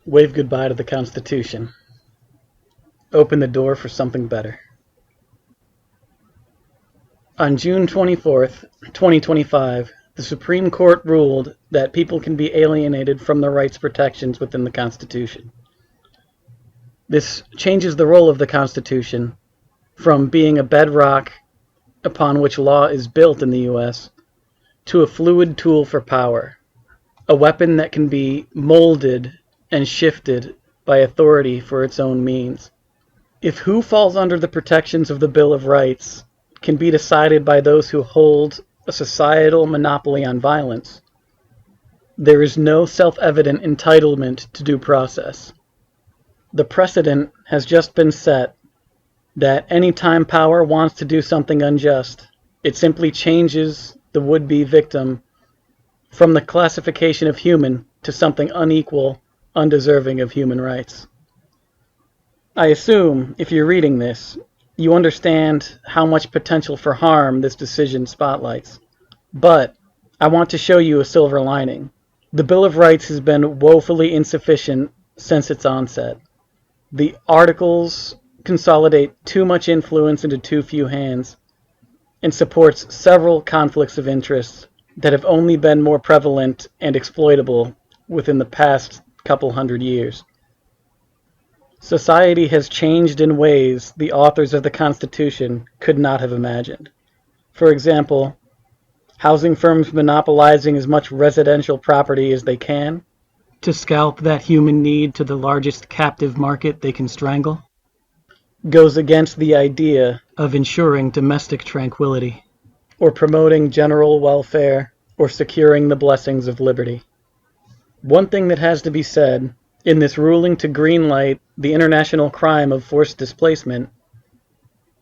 Wave goodbye to the Constitution. Open the door for something better. On June 24th, 2025, the Supreme Court ruled that people can be alienated from the rights protections within the Constitution. This changes the role of the Constitution from being a bedrock upon which law is built in the U.S. to a fluid tool for power, a weapon that can be molded and shifted by authority for its own means. If who falls under the protections of the Bill of Rights can be decided by those who hold a societal monopoly on violence, there is no self-evident entitlement to due process. The precedent has just been set that any time power wants to do something unjust, it simply changes the would-be victim from the classification of human to something unequal, undeserving of human rights. I assume, if you're reading this, you understand how much potential for harm this decision spotlights. But I want to show you a silver lining. The Bill of Rights has been woefully insufficient since its onset. The articles consolidate too much influence into too few hands and supports several conflicts of interest that have only been more prevalent and exploitable within the past couple hundred years. Society has changed in ways the authors of the Constitution could not have imagined. For example, housing firms monopolizing as much residential property as they can to scalp that human need to the largest captive market they can strangle goes against the idea of ensuring domestic tranquility, or promoting general welfare, or securing the blessings of liberty. One thing that has to be said in this ruling to greenlight the international crime of forced displacement,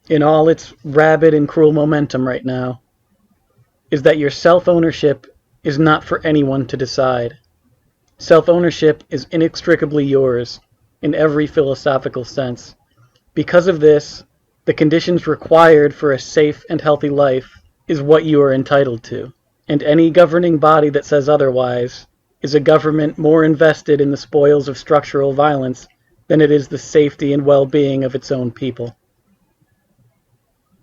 in all its rabid and cruel momentum right now, is that your self-ownership is not for anyone to decide. Self-ownership is inextricably yours in every philosophical sense. Because of this, the conditions required for a safe and healthy life is what you are entitled to, and any governing body that says otherwise is a government more invested in the spoils of structural violence than it is the safety and well-being of its own people.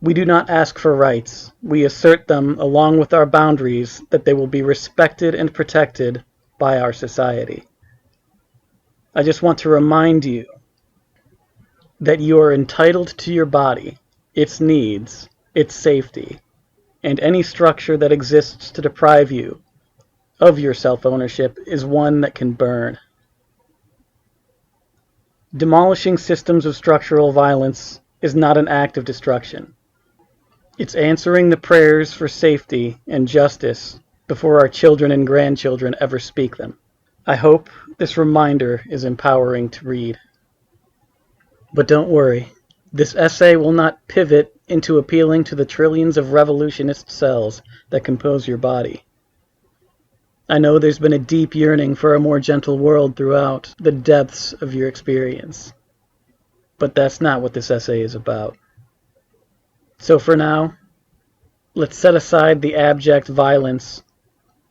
We do not ask for rights. We assert them along with our boundaries that they will be respected and protected by our society. I just want to remind you that you are entitled to your body, its needs, its safety, and any structure that exists to deprive you of your self-ownership is one that can burn. Demolishing systems of structural violence is not an act of destruction. It's answering the prayers for safety and justice before our children and grandchildren ever speak them. I hope this reminder is empowering to read. But don't worry, this essay will not pivot into appealing to the trillions of revolutionist cells that compose your body. I know there's been a deep yearning for a more gentle world throughout the depths of your experience, but that's not what this essay is about. So for now, let's set aside the abject violence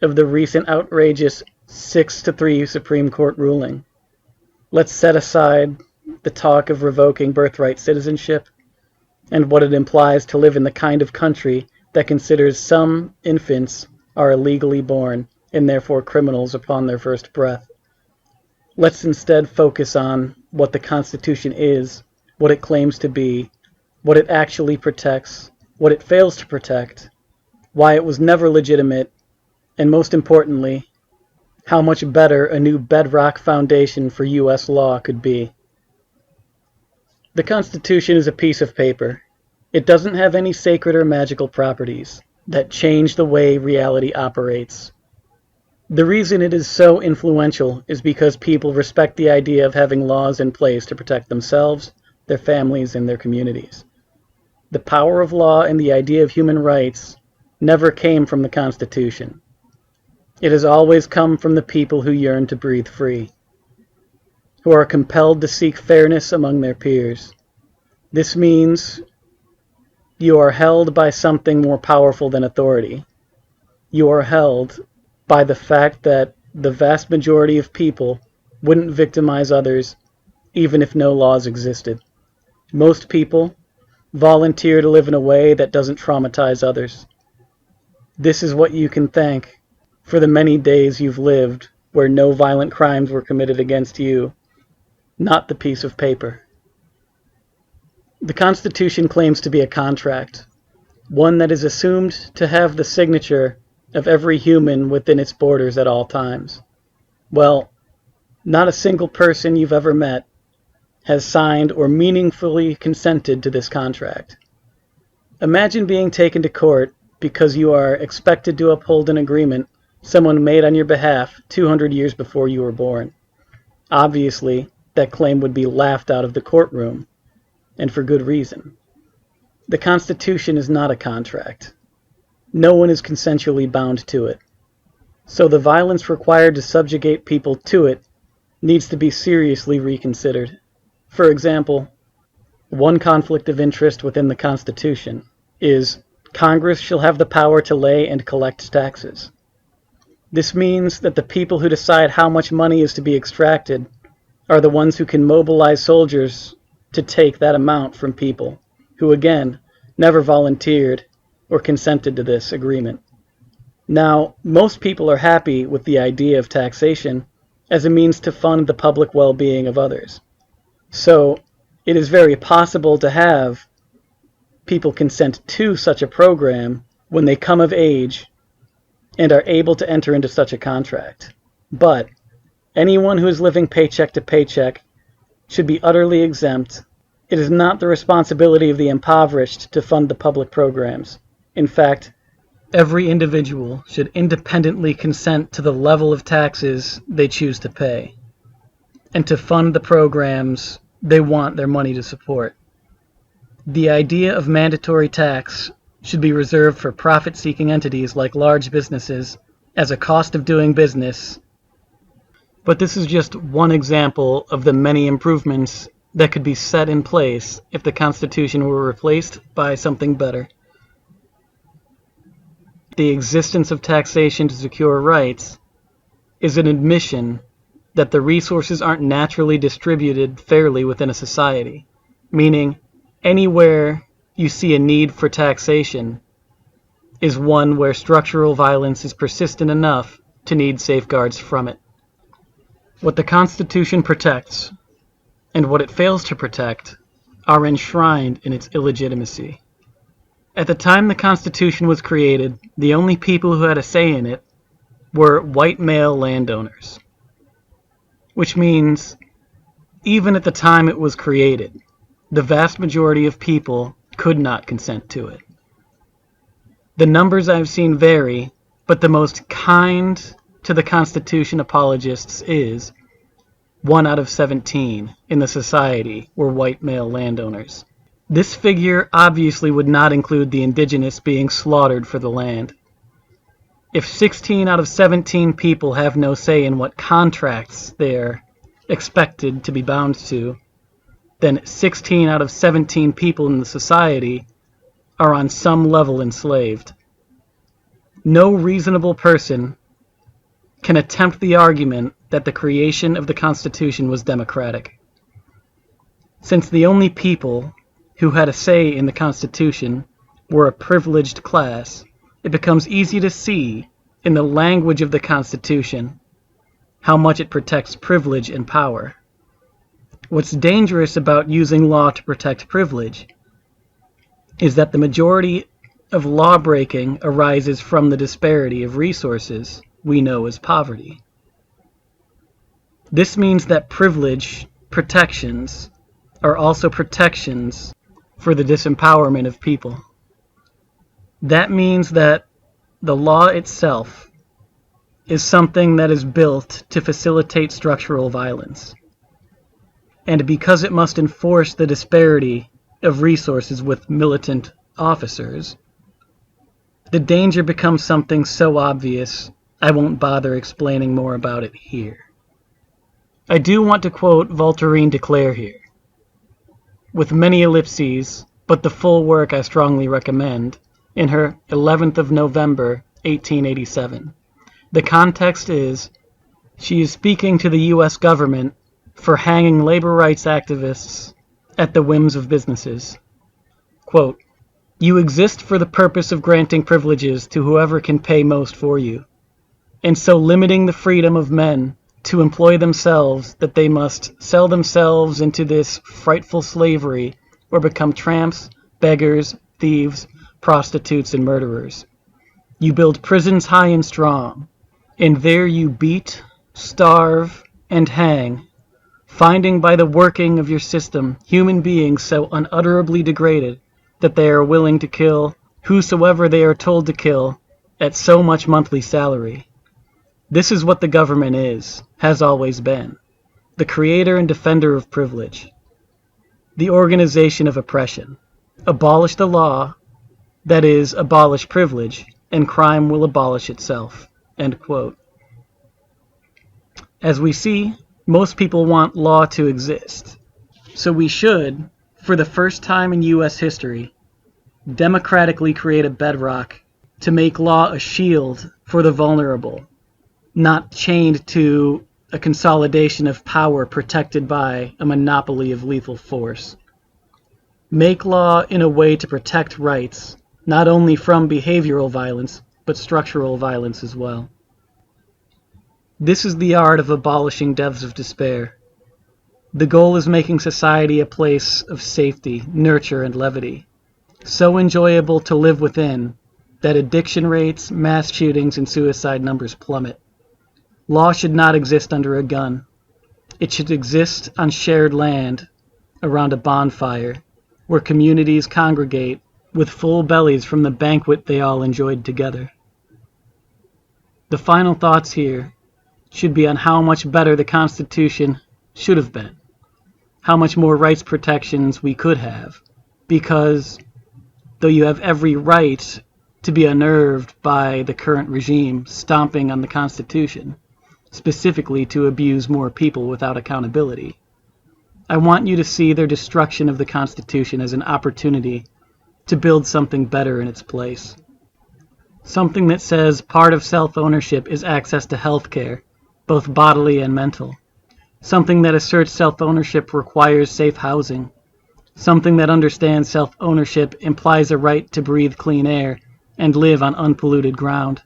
of the recent outrageous 6-3 Supreme Court ruling. Let's set aside the talk of revoking birthright citizenship and what it implies to live in the kind of country that considers some infants are illegally born and therefore criminals upon their first breath. Let's instead focus on what the Constitution is, what it claims to be, what it actually protects, what it fails to protect, why it was never legitimate, and most importantly, how much better a new bedrock foundation for U.S. law could be. The Constitution is a piece of paper. It doesn't have any sacred or magical properties that change the way reality operates. The reason it is so influential is because people respect the idea of having laws in place to protect themselves, their families, and their communities. The power of law and the idea of human rights never came from the Constitution. It has always come from the people who yearn to breathe free, who are compelled to seek fairness among their peers. This means you are held by something more powerful than authority. You are held by the fact that the vast majority of people wouldn't victimize others even if no laws existed. Most people volunteer to live in a way that doesn't traumatize others. This is what you can thank for the many days you've lived where no violent crimes were committed against you, not the piece of paper. The Constitution claims to be a contract, one that is assumed to have the signature of every human within its borders at all times. Well, not a single person you've ever met has signed or meaningfully consented to this contract. Imagine being taken to court because you are expected to uphold an agreement someone made on your behalf 200 years before you were born. Obviously, that claim would be laughed out of the courtroom, and for good reason. The Constitution is not a contract. No one is consensually bound to it. So the violence required to subjugate people to it needs to be seriously reconsidered. For example, one conflict of interest within the Constitution is Congress shall have the power to lay and collect taxes. This means that the people who decide how much money is to be extracted are the ones who can mobilize soldiers to take that amount from people who, again, never volunteered or consented to this agreement. Now, most people are happy with the idea of taxation as a means to fund the public well-being of others. So, it is very possible to have people consent to such a program when they come of age and are able to enter into such a contract. But anyone who is living paycheck to paycheck should be utterly exempt. It is not the responsibility of the impoverished to fund the public programs. In fact, every individual should independently consent to the level of taxes they choose to pay, and to fund the programs they want their money to support. The idea of mandatory tax should be reserved for profit-seeking entities like large businesses as a cost of doing business. But this is just one example of the many improvements that could be set in place if the Constitution were replaced by something better. The existence of taxation to secure rights is an admission that the resources aren't naturally distributed fairly within a society, meaning anywhere you see a need for taxation is one where structural violence is persistent enough to need safeguards from it. What the Constitution protects and what it fails to protect are enshrined in its illegitimacy. At the time the Constitution was created, the only people who had a say in it were white male landowners. Which means, even at the time it was created, the vast majority of people could not consent to it. The numbers I've seen vary, but the most kind to the Constitution apologists is 1 out of 17 in the society were white male landowners. This figure obviously would not include the indigenous being slaughtered for the land. If 16 out of 17 people have no say in what contracts they're expected to be bound to, then 16 out of 17 people in the society are on some level enslaved. No reasonable person can attempt the argument that the creation of the Constitution was democratic. Since the only people who had a say in the Constitution were a privileged class, it becomes easy to see in the language of the Constitution how much it protects privilege and power. What's dangerous about using law to protect privilege is that the majority of law-breaking arises from the disparity of resources we know as poverty. This means that privilege protections are also protections for the disempowerment of people. That means that the law itself is something that is built to facilitate structural violence. And because it must enforce the disparity of resources with militant officers, the danger becomes something so obvious I won't bother explaining more about it here. I do want to quote Voltairine de Cleyre here, with many ellipses, but the full work I strongly recommend, in her 11th of November, 1887. The context is, She is speaking to the U.S. government for hanging labor rights activists at the whims of businesses. Quote, "You exist for the purpose of granting privileges to whoever can pay most for you, and so limiting the freedom of men to employ themselves that they must sell themselves into this frightful slavery or become tramps, beggars, thieves, prostitutes, and murderers. You build prisons high and strong, and there you beat, starve, and hang, finding by the working of your system human beings so unutterably degraded that they are willing to kill whosoever they are told to kill at so much monthly salary. This is what the government is, has always been, the creator and defender of privilege, the organization of oppression. Abolish the law, that is, abolish privilege, and crime will abolish itself." End quote. As we see, most people want law to exist. So we should, for the first time in U.S. history, democratically create a bedrock to make law a shield for the vulnerable, not chained to a consolidation of power protected by a monopoly of lethal force. Make law in a way to protect rights, not only from behavioral violence, but structural violence as well. This is the art of abolishing depths of despair. The goal is making society a place of safety, nurture, and levity, so enjoyable to live within that addiction rates, mass shootings, and suicide numbers plummet. Law should not exist under a gun. It should exist on shared land, around a bonfire, where communities congregate with full bellies from the banquet they all enjoyed together. The final thoughts here should be on how much better the Constitution should have been, how much more rights protections we could have, because though you have every right to be unnerved by the current regime stomping on the Constitution, specifically to abuse more people without accountability, I want you to see their destruction of the Constitution as an opportunity to build something better in its place. Something that says part of self-ownership is access to health care, both bodily and mental. Something that asserts self-ownership requires safe housing. Something that understands self-ownership implies a right to breathe clean air and live on unpolluted ground.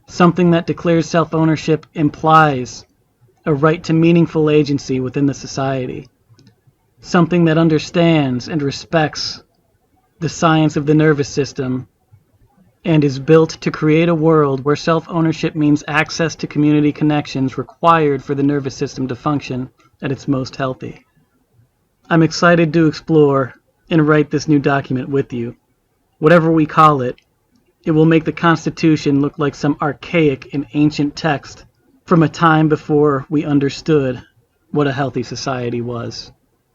Something that declares self-ownership implies a right to meaningful agency within the society. Something that understands and respects the science of the nervous system and is built to create a world where self-ownership means access to community connections required for the nervous system to function at its most healthy. I'm excited to explore and write this new document with you. Whatever we call it, it will make the Constitution look like some archaic and ancient text from a time before we understood what a healthy society was.